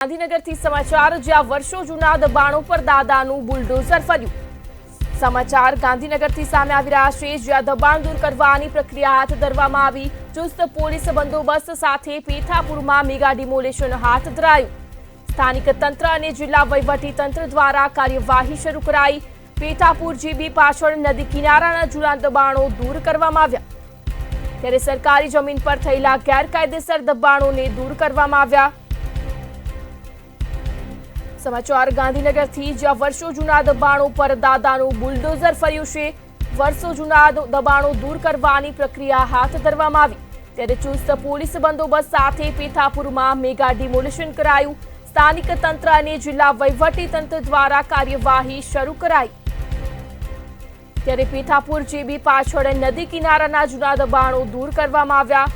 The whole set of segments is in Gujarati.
ગાંધીનગરથી સમાચાર જ્યાં વર્ષો જૂના દબાણો પર દાદાનું બુલડોઝર ફર્યું। સમાચાર ગાંધીનગરથી સામે આવી રહ્યા છે, જ્યાં દબાણ દૂર કરવાની પ્રક્રિયા હાથ ધરવામાં આવી। ચુસ્ત પોલીસ બંદોબસ્ત સાથે પેથાપુરમાં મેગા ડિમોલેશન હાથ ધરાયું। સ્થાનિક તંત્ર અને જિલ્લા વહીવટી તંત્ર દ્વારા કાર્યવાહી શરૂ કરાઈ। પેથાપુર જીબી પાછળ નદી કિનારાના જૂના દબાણો દૂર કરવામાં આવ્યા, ત્યારે સરકારી જમીન પર થયેલા ગેરકાયદેસર દબાણોને દૂર કરવામાં આવ્યા। समाचार गांधीनगरથી જ્યાં વર્ષો જૂના દબાણો પર દાદાનું બુલડોઝર ફર્યું છે। વર્ષો જૂના દબાણો દૂર કરવાની પ્રક્રિયા હાથ ધરવામાં આવી, ત્યારે ચુસ્ત પોલીસ બંદોબસ્ત સાથે પેથાપુરમાં મેગા ડિમોલેશન કરાયું। સ્થાનિક તંત્ર અને જિલ્લા વહીવટી તંત્ર દ્વારા કાર્યવાહી શરૂ કરાઈ, ત્યારે પેથાપુર જીબી પાછળ નદી કિનારાના જૂના દબાણો દૂર કરવામાં આવ્યા।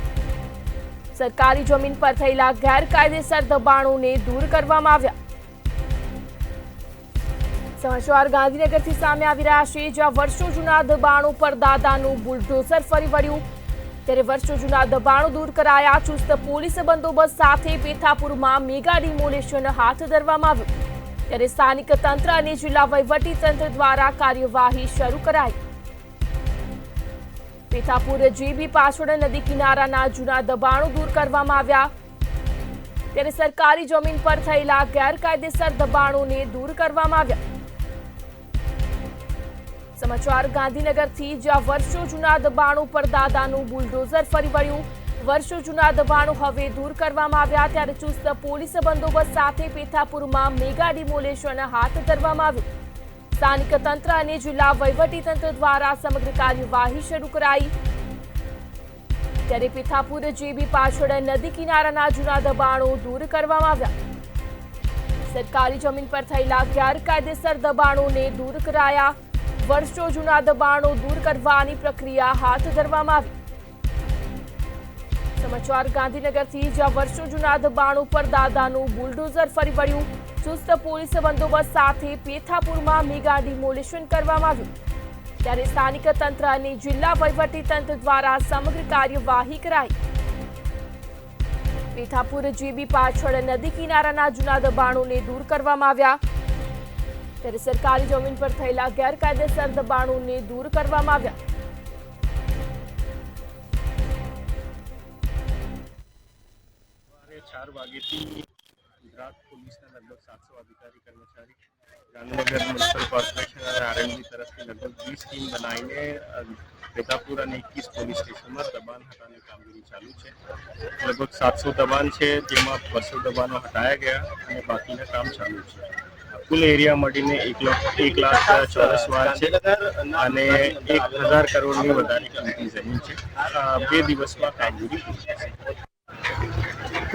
સરકારી જમીન પર થયેલા ગેરકાયદેસર દબાણોને દૂર કરવામાં આવ્યા। समाचार गांधीनगरથી સામે આવી રહ્યા છે, જ્યાં વર્ષો જૂના દબાણો પર દાદાનું બુલડોઝર ફરી વળ્યું, ત્યારે વર્ષો જૂના દબાણો દૂર કરાયા। ચુસ્ત પોલીસ બંદોબસ્ત સાથે પેથાપુરમાં મેગા ડિમોલેશન હાથ ધરવામાં આવ્યું, ત્યારે સ્થાનિક તંત્ર અને જિલ્લા વહીવટી તંત્ર દ્વારા કાર્યવાહી શરૂ કરાઈ। પેથાપુર જીબી પાછળ નદી કિનારાના જૂના દબાણો દૂર કરવામાં આવ્યા, ત્યારે સરકારી જમીન પર થયેલા ગેરકાયદેસર દબાણોને દૂર કરવામાં આવ્યા। समाचार गांधीनगरથી જ્યાં વર્ષો જૂના દબાણો પર દાદાનું બુલડોઝર ફરી વળ્યું। વર્ષો જૂના દબાણો હવે દૂર કરવામાં આવ્યા, ત્યારે ચુસ્ત પોલીસ બંદોબસ્ત સાથે પેથાપુરમાં મેગા ડિમોલેશન હાથ ધરવામાં આવ્યું। સ્થાનિક તંત્ર અને જિલ્લા વહીવટી તંત્ર દ્વારા સમગ્ર કાર્યવાહી શરૂ કરાઈ, ત્યારે પેથાપુર જીબી પાછળ નદી કિનારાના જૂના દબાણો દૂર કરવામાં આવ્યા। સરકારી જમીન પર થયેલા ગેરકાયદેસર દબાણોને દૂર કરાયા। વર્ષો જૂના દબાણો દૂર કરવાની પ્રક્રિયા હાથ ધરવામાં આવી। સમાચાર ગાંધીનગરથી જ્યાં વર્ષો જૂના દબાણો પર દાદાનું બુલડોઝર ફરી વળ્યું। ચુસ્ત પોલીસ બંદોબસ્ત સાથે પેથાપુરમાં મેગા ડિમોલેશન કરવામાં આવ્યું, ત્યારે સ્થાનિક તંત્ર અને જિલ્લા વહીવટી તંત્ર દ્વારા સમગ્ર કાર્યવાહી કરાઈ। પેથાપુર જીબી પાછળ નદી કિનારાના જૂના દબાણોને દૂર કરવામાં આવ્યા, ત્યારે સરકારી જમીન પર થયેલા ગેરકાયદેસર દબાણોને દૂર કરવામાં આવ્યા। 4 વાગ્યાથી ગુજરાત પોલીસના લગભગ 700 અધિકારી કર્મચારી ગાંધીનગર મ્યુનિસિપલ કોર્પોરેશન અને આરએમજી તરફથી લગભગ 20 ટીમ બનાવીને પેથાપુર અને 21 પોલીસ સ્ટેશનમાં દબાણ હટાવવાની કામગીરી ચાલુ છે। લગભગ 700 દબાણ છે, જેમાં 200 દબાણો હટાયા ગયા અને બાકીના કામ ચાલુ છે। કુલ એરિયા મળીને 1 લાખ ચોરસ વાર છે અને 1000 કરોડની વધારે કિંમતી જમીન છે। 2 દિવસમાં કામગીરી પૂરી થશે।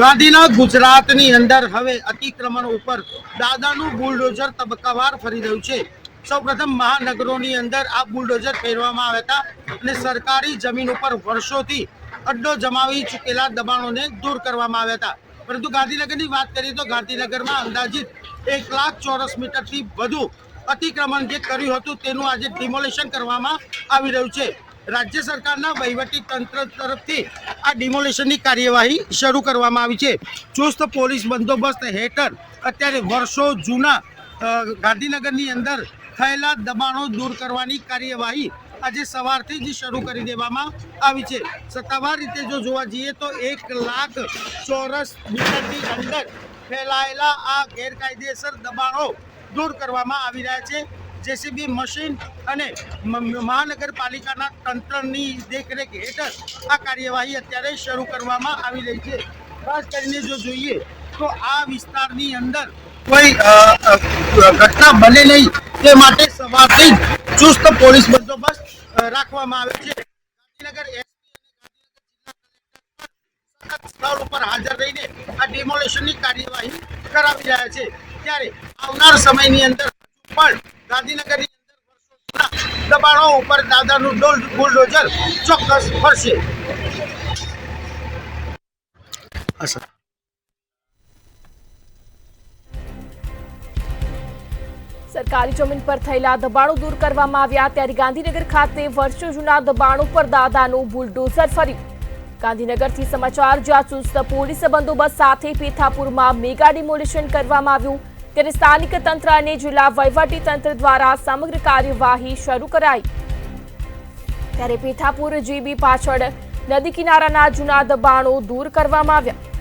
ગાંધીનગર ગુજરાતની અંદર હવે અતિક્રમણ ઉપર દાદાનું બુલડોઝર તબક્કાવાર ફરી રહ્યું છે। સૌપ્રથમ મહાનગરોની અંદર આ બુલડોઝર ફેરવામાં આવ્યા હતા અને સરકારી જમીન ઉપર વર્ષોથી અડ્ડો જમાવી ચૂકેલા દબાણોને દૂર કરવામાં આવ્યા હતા, પરંતુ ગાંધીનગરની વાત કરીએ તો ગાંધીનગરમાં અંદાજિત 1 લાખ ચોરસ મીટરથી વધુ અતિક્રમણ જે કર્યું હતું તેનું આજે ડિમોલેશન કરવામાં આવી રહ્યું છે। રાજ્ય સરકારના વહીવટી તંત્ર તરફથી આ ડિમોલેશનની કાર્યવાહી શરૂ કરવામાં આવી છે। ચુસ્ત પોલીસ બંદોબસ્ત હેઠળ અત્યારે વર્ષો જૂના ગાંધીનગરની અંદર થયેલા દબાણો દૂર કરવાની કાર્યવાહી આજે સવારથી જ શરૂ કરી દેવામાં આવી છે। સત્તાવાર રીતે જો જોવા જઈએ તો 1 લાખ ચોરસ મીટરની અંદર ફેલાયેલા આ ગેરકાયદેસર દબાણો દૂર કરવામાં આવી રહ્યા છે। જેસીબી મશીન અને મહાનગરપાલિકાના તંત્રની દેખરેખ હેઠળ આ કાર્યવાહી અત્યારે શરૂ કરવામાં આવી રહી છે। ખાસ કરીને જો જોઈએ તો આ વિસ્તારની અંદર કોઈ ઘટના બને નહીં તે માટે સવારથી જ ચુસ્ત પોલીસ બંદોબસ્ત રાખવામાં આવે છે। ગાંધીનગર એસપી અને ગાંધીનગર જિલ્લા કલેક્ટર સ્થળ ઉપર હાજર રહીને આ ડિમોલેશનની કાર્યવાહી કરાવી રહ્યા છે, ત્યારે આવનાર સમયની અંદર પણ ગાંધીનગરની અંદર વર્ષો જૂના દબાણો ઉપર દાદાનું બુલડોઝર ચોક્કસ ફરશે। સરકારી જમીન પર થયેલા દબાણો દૂર કરવામાં આવ્યા, ત્યારે ગાંધીનગર ખાતે વર્ષો જૂના દબાણો પર દાદાનું બુલડોઝર ફર્યું। ગાંધીનગરથી સમાચાર, જ્યાં ચુસ્ત પોલીસ બંદોબસ્ત સાથે પેથાપુરમાં મેગા ડિમોલિશન કરવામાં આવ્યું, ત્યારે સ્થાનિક તંત્ર અને જિલ્લા વહીવટી તંત્ર દ્વારા સમગ્ર કાર્યવાહી શરૂ કરાઈ. ત્યારે પેથાપુર જીબી પાછળ નદી કિનારાના જૂના દબાણો દૂર કરવામાં આવ્યા.